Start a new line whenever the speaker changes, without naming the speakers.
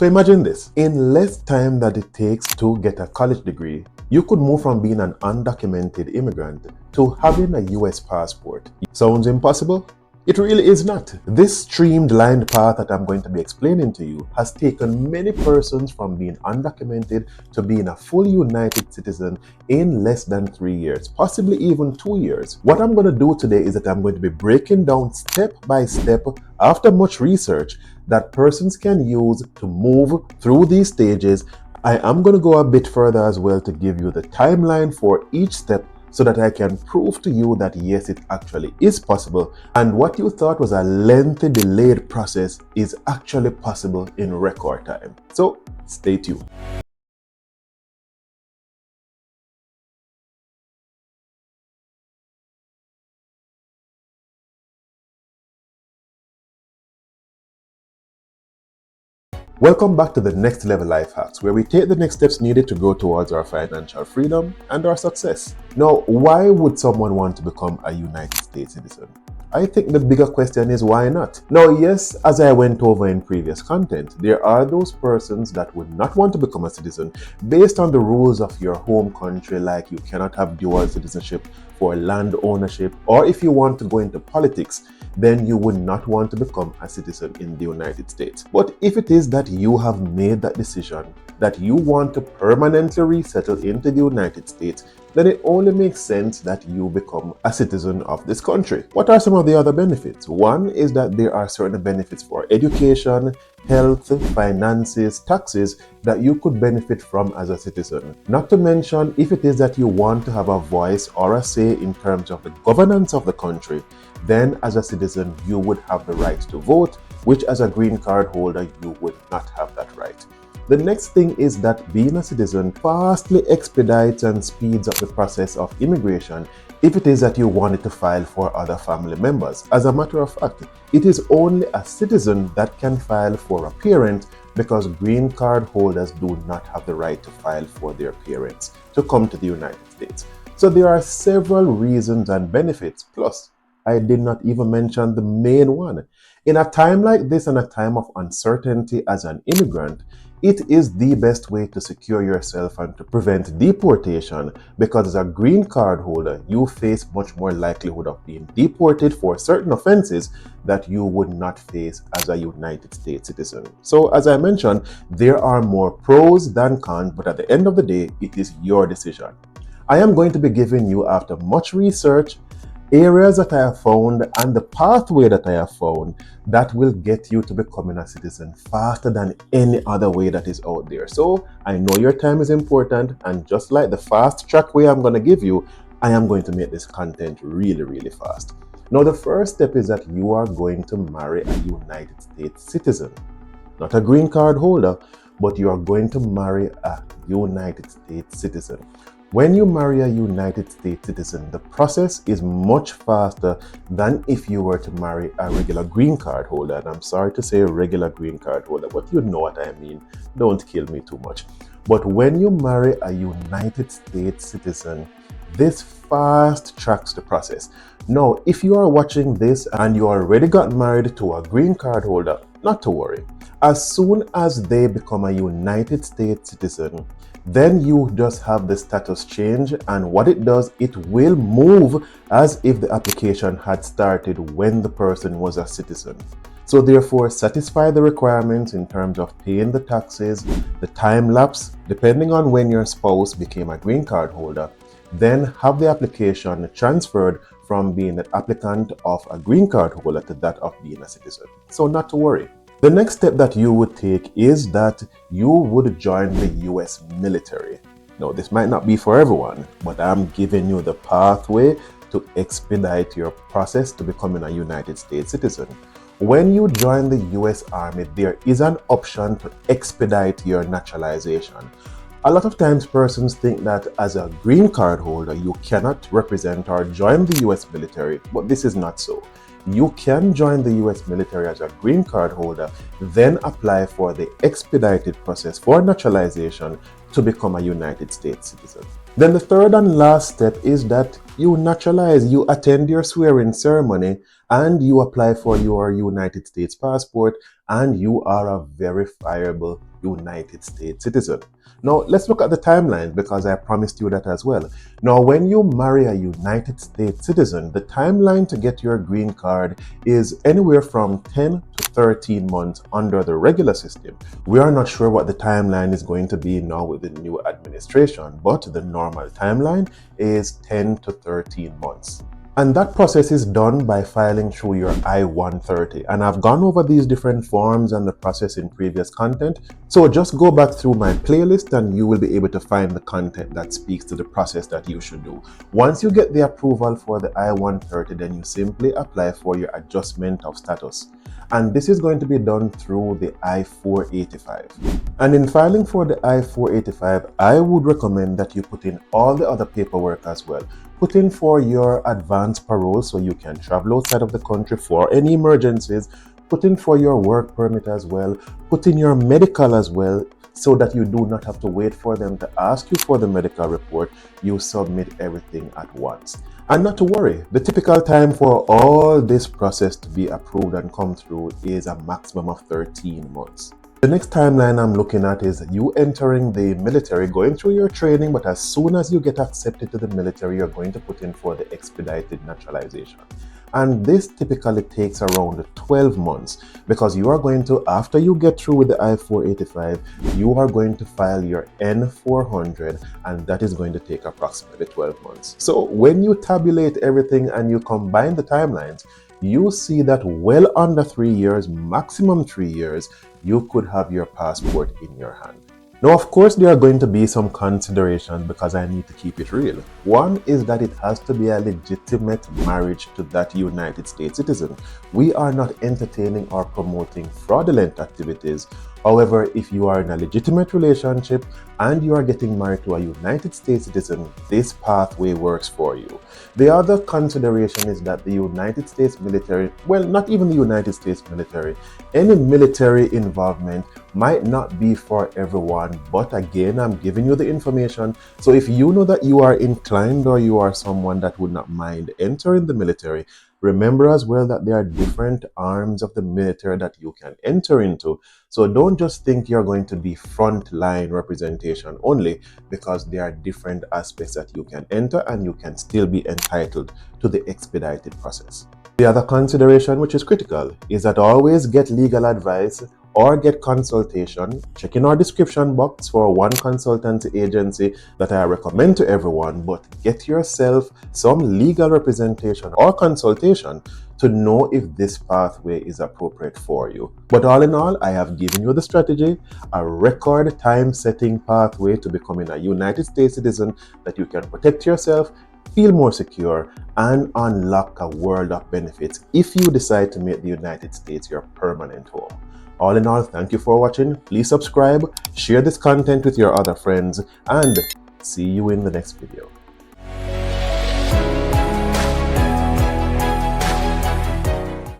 So imagine this, in less time than it takes to get a college degree, you could move from being an undocumented immigrant to having a US passport. Sounds impossible? It really is not. This streamlined path that I'm going to be explaining to you has taken many persons from being undocumented to being a full United citizen in less than 3 years, possibly even 2 years. What I'm going to do today is that I'm going to be breaking down step by step, after much research, that persons can use to move through these stages. I am going to go a bit further as well to give you the timeline for each step, so that I can prove to you that yes, it actually is possible, and what you thought was a lengthy, delayed process is actually possible in record time. So stay tuned. Welcome back to the Next Level Life Hacks, where we take the next steps needed to go towards our financial freedom and our success. Now, why would someone want to become a United States citizen? I think the bigger question is why not? Now, yes, as I went over in previous content, there are those persons that would not want to become a citizen based on the rules of your home country, like you cannot have dual citizenship for land ownership, or if you want to go into politics, then you would not want to become a citizen in the United States. But if it is that you have made that decision, that you want to permanently resettle into the United States, then it only makes sense that you become a citizen of this country. What are some of the other benefits? One is that there are certain benefits for education, health, finances, taxes that you could benefit from as a citizen. Not to mention, if it is that you want to have a voice or a say in terms of the governance of the country, then as a citizen you would have the right to vote, which as a green card holder you would not have that right. The next thing is that being a citizen vastly expedites and speeds up the process of immigration if it is that you wanted to file for other family members. As a matter of fact, it is only a citizen that can file for a parent, because green card holders do not have the right to file for their parents to come to the United States. So there are several reasons and benefits, plus I did not even mention the main one. In a time like this, and a time of uncertainty as an immigrant, it is the best way to secure yourself and to prevent deportation, because as a green card holder, you face much more likelihood of being deported for certain offenses that you would not face as a United States citizen. So as I mentioned, there are more pros than cons, but at the end of the day, it is your decision. I am going to be giving you, after much research, areas that I have found and the pathway that I have found that will get you to becoming a citizen faster than any other way that is out there. So I know your time is important, and just like the fast track way I'm going to give you, I am going to make this content really, really fast. Now, the first step is that you are going to marry a United States citizen, not a green card holder, but you are going to marry a United States citizen. When you marry a United States citizen, the process is much faster than if you were to marry a regular green card holder. And I'm sorry to say regular green card holder, but you know what I mean. Don't kill me too much. But when you marry a United States citizen, this fast tracks the process. Now, if you are watching this and you already got married to a green card holder, not to worry. As soon as they become a United States citizen, then you just have the status change, and what it does, it will move as if the application had started when the person was a citizen. So therefore, satisfy the requirements in terms of paying the taxes, the time lapse, depending on when your spouse became a green card holder, then have the application transferred from being an applicant of a green card holder to that of being a citizen. So not to worry. The next step that you would take is that you would join the US military. Now, this might not be for everyone, but I'm giving you the pathway to expedite your process to becoming a United States citizen. When you join the US Army, there is an option to expedite your naturalization. A lot of times persons think that as a green card holder, you cannot represent or join the US military, but this is not so. You can join the US military as a green card holder, then apply for the expedited process for naturalization to become a United States citizen. Then the third and last step is that you naturalize, you attend your swearing ceremony, and you apply for your United States passport, and you are a verifiable United States citizen. Now, let's look at the timeline because I promised you that as well. Now, when you marry a United States citizen, the timeline to get your green card is anywhere from 10 to 13 months under the regular system. We are not sure what the timeline is going to be now with the new administration, but the normal timeline is 10 to 13 months. And that process is done by filing through your I-130. And I've gone over these different forms and the process in previous content. So just go back through my playlist and you will be able to find the content that speaks to the process that you should do. Once you get the approval for the I-130, then you simply apply for your adjustment of status. And this is going to be done through the I-485. And in filing for the I-485, I would recommend that you put in all the other paperwork as well. Put in for your advance parole so you can travel outside of the country for any emergencies. Put in for your work permit as well. Put in your medical as well so that you do not have to wait for them to ask you for the medical report. You submit everything at once. And not to worry, the typical time for all this process to be approved and come through is a maximum of 13 months. The next timeline I'm looking at is you entering the military, going through your training, but as soon as you get accepted to the military, you're going to put in for the expedited naturalization. And this typically takes around 12 months because you are going to, after you get through with the I-485, you are going to file your N-400, and that is going to take approximately 12 months. So when you tabulate everything and you combine the timelines, you see that well under 3 years, maximum 3 years, you could have your passport in your hand. Now, of course, there are going to be some considerations because I need to keep it real. One is that it has to be a legitimate marriage to that United States citizen. We are not entertaining or promoting fraudulent activities. However, if you are in a legitimate relationship and you are getting married to a United States citizen, this pathway works for you. The other consideration is that the United States military, well, not even the United States military, any military involvement might not be for everyone, but again, I'm giving you the information. So if you know that you are inclined or you are someone that would not mind entering the military, remember as well that there are different arms of the military that you can enter into. So don't just think you're going to be frontline representation only, because there are different aspects that you can enter and you can still be entitled to the expedited process. The other consideration, which is critical, is that always get legal advice or get consultation. Check in our description box for one consultancy agency that I recommend to everyone, but get yourself some legal representation or consultation to know if this pathway is appropriate for you. But all in all, I have given you the strategy, a record time setting pathway to becoming a United States citizen that you can protect yourself, feel more secure, and unlock a world of benefits if you decide to make the United States your permanent home. All in all, thank you for watching. Please subscribe, share this content with your other friends, and see you in the next video.